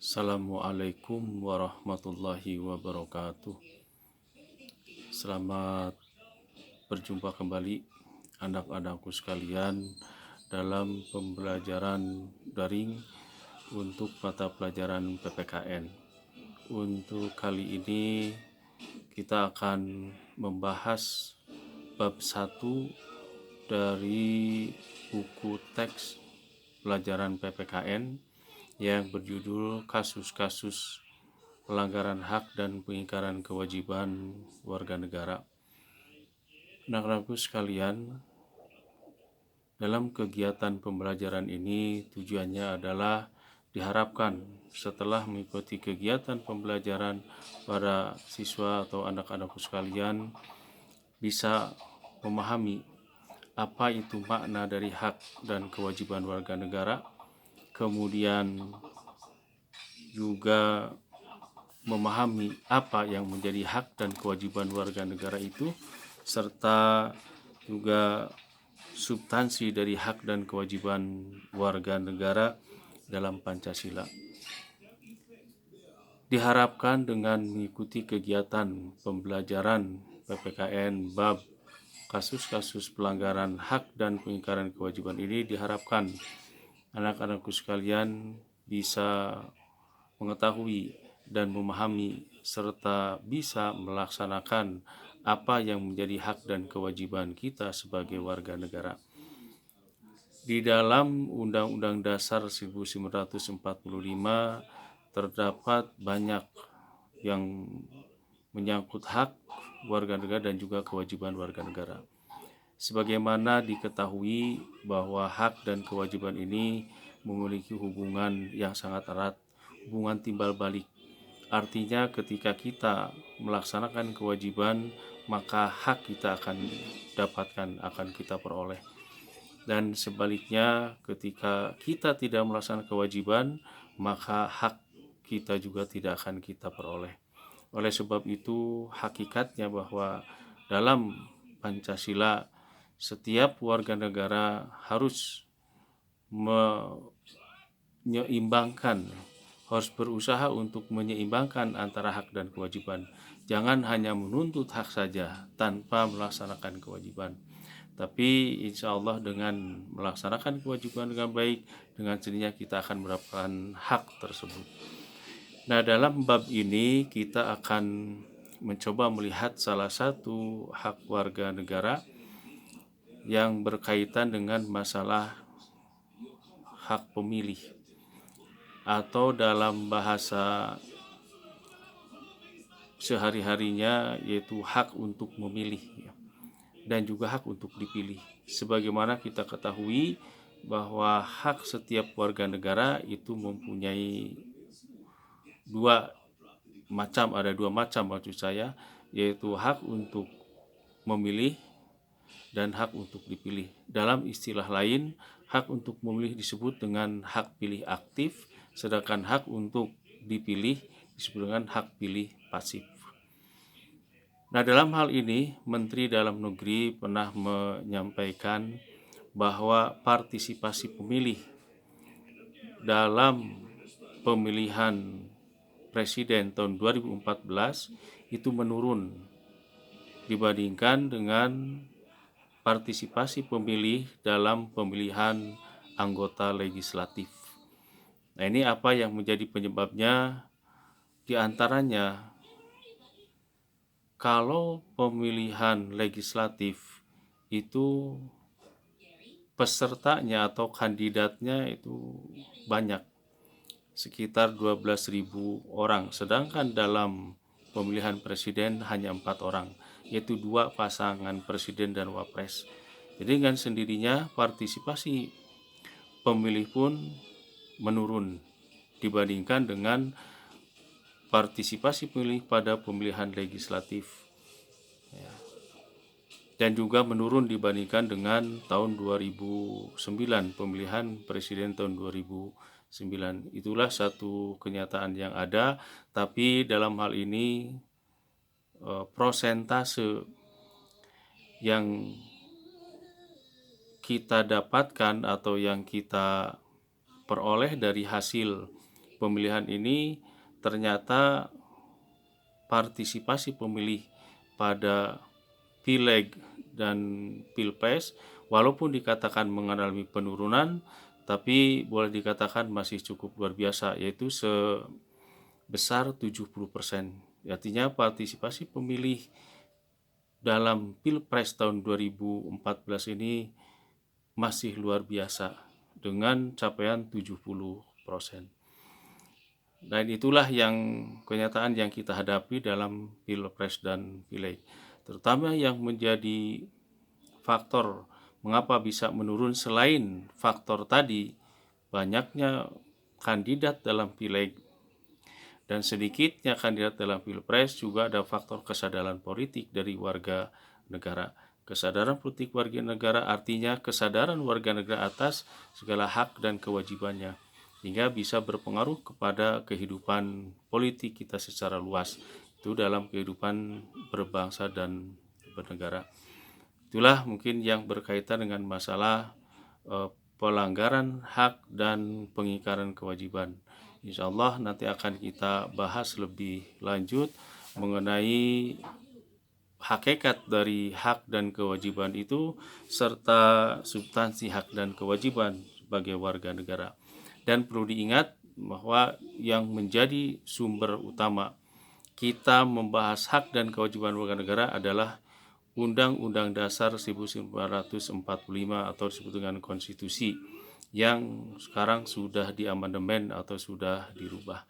Assalamualaikum warahmatullahi wabarakatuh. Selamat berjumpa kembali anak-anakku sekalian dalam pembelajaran daring untuk mata pelajaran PPKN. Untuk kali ini kita akan membahas bab 1 dari buku teks pelajaran PPKN yang berjudul Kasus-kasus pelanggaran hak dan pengingkaran kewajiban warga negara. Anak-anakku sekalian, dalam kegiatan pembelajaran ini tujuannya adalah diharapkan setelah mengikuti kegiatan pembelajaran para siswa atau anak-anakku sekalian bisa memahami apa itu makna dari hak dan kewajiban warga negara, kemudian juga memahami apa yang menjadi hak dan kewajiban warga negara itu, serta juga substansi dari hak dan kewajiban warga negara dalam Pancasila. Diharapkan dengan mengikuti kegiatan pembelajaran PPKN bab kasus-kasus pelanggaran hak dan pengingkaran kewajiban ini, diharapkan anak-anakku sekalian bisa mengetahui dan memahami serta bisa melaksanakan apa yang menjadi hak dan kewajiban kita sebagai warga negara. Di dalam Undang-Undang Dasar 1945 terdapat banyak yang menyangkut hak warga negara dan juga kewajiban warga negara. Sebagaimana diketahui bahwa hak dan kewajiban ini memiliki hubungan yang sangat erat, hubungan timbal balik. Artinya ketika kita melaksanakan kewajiban, maka hak kita akan dapatkan, akan kita peroleh. Dan sebaliknya ketika kita tidak melaksanakan kewajiban, maka hak kita juga tidak akan kita peroleh. Oleh sebab itu, hakikatnya bahwa dalam Pancasila setiap warga negara harus menyeimbangkan, harus berusaha untuk menyeimbangkan antara hak dan kewajiban. Jangan hanya menuntut hak saja tanpa melaksanakan kewajiban. Tapi insya Allah dengan melaksanakan kewajiban dengan baik, dengan sendirinya kita akan mendapatkan hak tersebut. Nah, dalam bab ini kita akan mencoba melihat salah satu hak warga negara yang berkaitan dengan masalah hak pemilih, atau dalam bahasa sehari-harinya yaitu hak untuk memilih dan juga hak untuk dipilih. Sebagaimana kita ketahui bahwa hak setiap warga negara itu mempunyai ada dua macam maksud saya, yaitu hak untuk memilih dan hak untuk dipilih. Dalam istilah lain, hak untuk memilih disebut dengan hak pilih aktif, sedangkan hak untuk dipilih disebut dengan hak pilih pasif. Nah, dalam hal ini Menteri Dalam Negeri pernah menyampaikan bahwa partisipasi pemilih dalam pemilihan presiden tahun 2014 itu menurun dibandingkan dengan partisipasi pemilih dalam pemilihan anggota legislatif. Nah, ini apa yang menjadi penyebabnya? Di antaranya, kalau pemilihan legislatif itu pesertanya atau kandidatnya itu banyak, sekitar 12.000 orang, sedangkan dalam pemilihan presiden hanya 4 orang, yaitu 2 pasangan presiden dan wapres. Jadi dengan sendirinya partisipasi pemilih pun menurun dibandingkan dengan partisipasi pemilih pada pemilihan legislatif, dan juga menurun dibandingkan dengan tahun 2009, pemilihan presiden tahun 2009. Itulah satu kenyataan yang ada, tapi dalam hal ini prosentase yang kita dapatkan atau yang kita peroleh dari hasil pemilihan ini ternyata partisipasi pemilih pada Pileg dan Pilpres walaupun dikatakan mengalami penurunan, tapi boleh dikatakan masih cukup luar biasa, yaitu sebesar 70%. Artinya partisipasi pemilih dalam Pilpres tahun 2014 ini masih luar biasa dengan capaian 70%. Dan itulah yang kenyataan yang kita hadapi dalam Pilpres dan Pileg. Terutama yang menjadi faktor mengapa bisa menurun selain faktor tadi banyaknya kandidat dalam Pileg dan sedikitnya kandidat dalam Pilpres, juga ada faktor kesadaran politik dari warga negara. Kesadaran politik warga negara artinya kesadaran warga negara atas segala hak dan kewajibannya, hingga bisa berpengaruh kepada kehidupan politik kita secara luas, itu dalam kehidupan berbangsa dan bernegara. Itulah mungkin yang berkaitan dengan masalah pelanggaran hak dan pengingkaran kewajiban. Insya Allah nanti akan kita bahas lebih lanjut mengenai hakikat dari hak dan kewajiban itu serta substansi hak dan kewajiban sebagai warga negara. Dan perlu diingat bahwa yang menjadi sumber utama kita membahas hak dan kewajiban warga negara adalah Undang-Undang Dasar 1945 atau disebut dengan konstitusi yang sekarang sudah diamandemen atau sudah dirubah.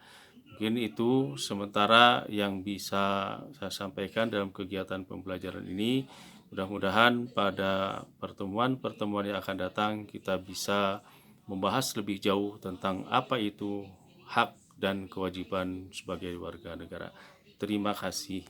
Mungkin itu sementara yang bisa saya sampaikan dalam kegiatan pembelajaran ini. Mudah-mudahan pada pertemuan-pertemuan yang akan datang kita bisa membahas lebih jauh tentang apa itu hak dan kewajiban sebagai warga negara. Terima kasih.